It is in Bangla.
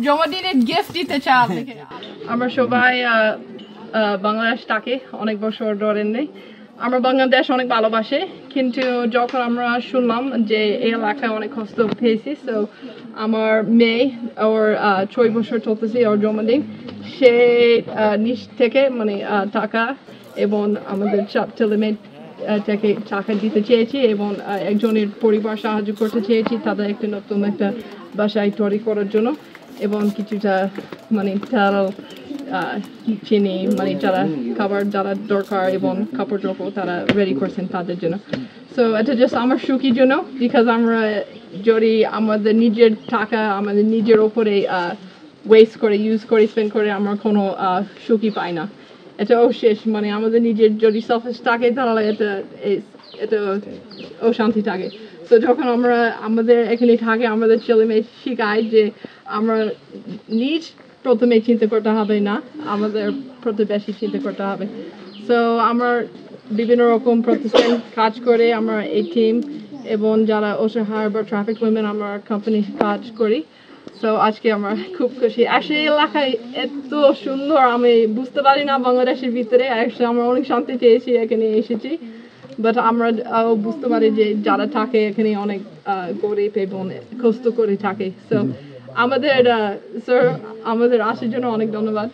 জন্মদিনের গিফট দিতে চাই আপনাকে আমরা সবাই বাংলাদেশ থাকে অনেক বছর ধরে নেই আমরা বাংলাদেশ অনেক ভালোবাসে কিন্তু যখন আমরা শুনলাম যে এই এলাকায় অনেক কষ্ট পেয়েছি তো আমার মেয়ে ওর 6 বছর চলতেছে ওর জন্মদিন সে নিচ থেকে মানে টাকা এবং আমাদের সব ছেলেমেয়ে থেকে টাকা দিতে চেয়েছি এবং একজনের পরিবার সাহায্য করতে চেয়েছি তাদের একটা নতুন একটা বাসায় তৈরি করার জন্য এবং কিছুটা মানে তারাও চিনি মানে যারা খাবার যারা দরকার এবং কাপড় চোপড় তারা রেডি করছেন তাদের জন্য সো এটা জাস্ট আমার সুখীর জন্য বিকজ আমরা যদি আমাদের নিজের টাকা আমাদের নিজের ওপরে ওয়েস্ট করে ইউজ করে স্পেন্ড করে আমরা কোনো সুখী পাই না এটাও শেষ মানে আমাদের নিজের যদি সেলফিশ থাকে তাহলে এটা অশান্তি থাকে তো যখন আমরা আমাদের এখানে থাকে আমাদের ছেলে মেয়ে শেখায় যে আমরা নিজ প্রথমে চিন্তা করতে হবে না আমাদের প্রতিবেশী চিন্তা করতে হবে সো আমার বিভিন্ন রকম প্রতিষ্ঠান কাজ করে আমরা এই টিম এবং যারা অসহায় বা ট্রাফিক উইমেন আমরা কোম্পানি কাজ করি সো আজকে আমরা খুব খুশি আসলে এলাকায় এত সুন্দর আমি বুঝতে পারি না বাংলাদেশের ভিতরে আসলে আমরা অনেক শান্তি পেয়েছি এখানে এসেছি বাট আমরা বুঝতে পারি যে যারা থাকে এখানে অনেক গরিব এবং কষ্ট করে থাকে সো আমাদের স্যার আমাদের আসার জন্য অনেক ধন্যবাদ